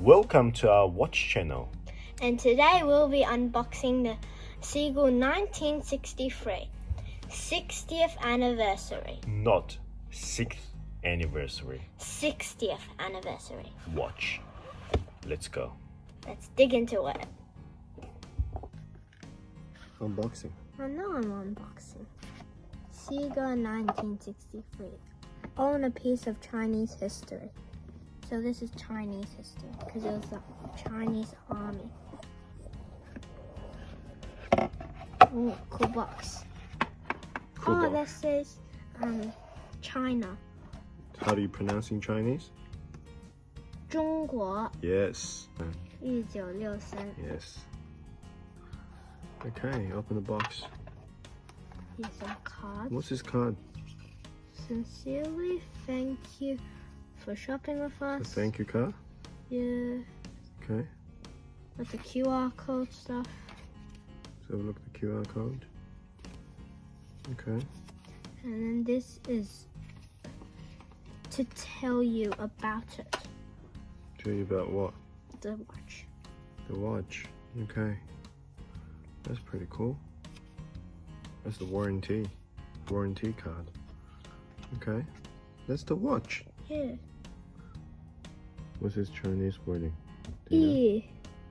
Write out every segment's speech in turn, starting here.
Welcome to our watch channel. And today we'll be unboxing the Seagull 1963 60th anniversary. Not 6th anniversary 60th anniversary. watch. Let's go. Let's dig into it. Unboxing. I know I'm unboxing. Seagull 1963. Own a piece of Chinese history. So this is Chinese history because it was the Chinese army. Oh, cool box. Cool Oh, box. that says China. How do you pronounce in Chinese? 中国 Yes. 1963. Yes. Okay, open the box. Here's some cards. What's this card? Sincerely, thank you for shopping with A us. thank you card? Yeah, Okay. with the QR code stuff. Let's have a look at the QR code. Okay. And then this is to tell you about it. Tell you about what? The watch. The watch. Okay. That's pretty cool. That's the warranty card. Okay. That's the watch. Yeah. What's this Chinese wording? Do you know?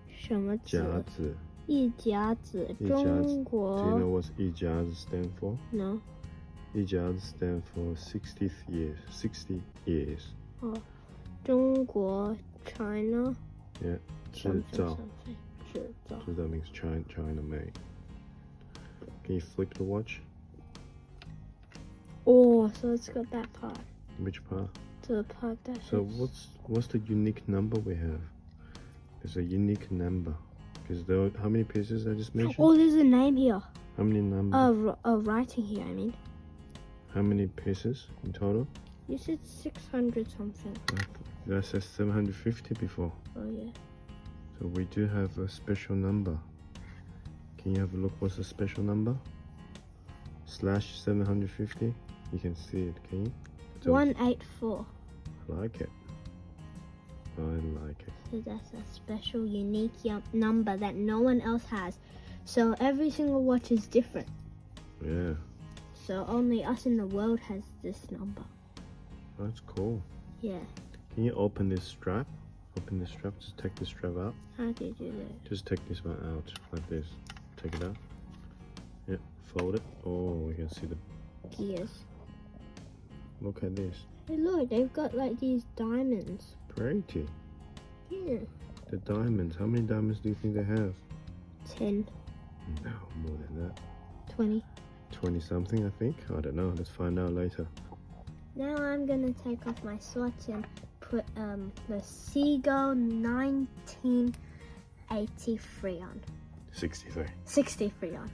什么子？夹子。一甲子，一甲子。中 Do you 国 know what 一甲子 stand for? No. 一甲子 stand for 60th years. 60 years. 哦，中国 China Yeah. 制 something 造。 something 制造。So that means China made. Can you flip the watch? Oh, so it's got that part. Which part? The part that So says- what's the unique number we have? There's a unique number. Because there how many pieces I just mentioned? Oh, there's a name here. How many numbers? Writing here, I mean. How many pieces in total? You said 600 something. That says 750 before. Oh, yeah. So we do have a special number. Can you have a look? What's the special number? /750. You can see it, can you? So 184. I like it. I like it. So that's a special, unique number that no one else has. So every single watch is different. Yeah, So only us in the world has this number. that's cool. Yeah. Can you open this strap? Open this strap. Just take this strap out. How do you do that? Just take this one out like this. Take it out. Yeah, fold it. Oh, we can see the. Gears. Look at this. Hey, look, they've got like these diamonds. Pretty. Yeah. The diamonds. How many diamonds do you think they have? 10, No, more than that. 20. 20 something, I think. I don't know. Let's find out later. Now I'm gonna take off my swatch and put the Seagull 1983 on. 63. 63 on.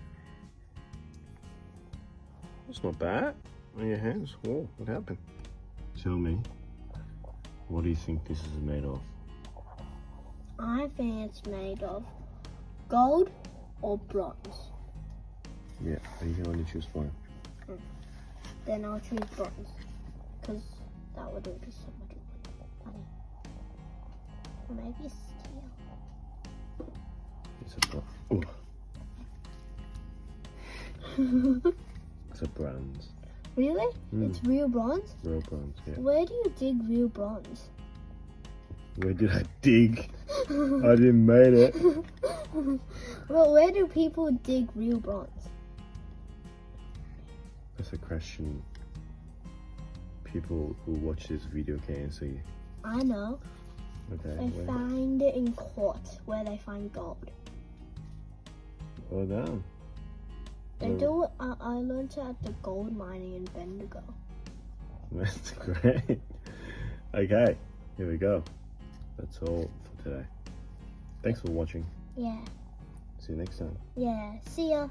That's not bad. On your hands. Whoa, what happened? Tell me, what do you think this is made of? I think it's made of gold or bronze. Yeah, you can only choose one. Then I'll choose bronze, because that would be so much money. Or maybe steel. It's a It's a bronze. Really? It's real bronze? Real bronze, yeah. Where do you dig real bronze? Where did I dig? I didn't made it. Well, where do people dig real bronze? That's a question people who watch this video can answer you. I know. Okay. They find it in quartz, where they find gold. Well done. They do it. I learned it at the gold mining in Bendigo. That's great. Okay, here we go. That's all for today. Thanks for watching. Yeah. See you next time. Yeah. See ya.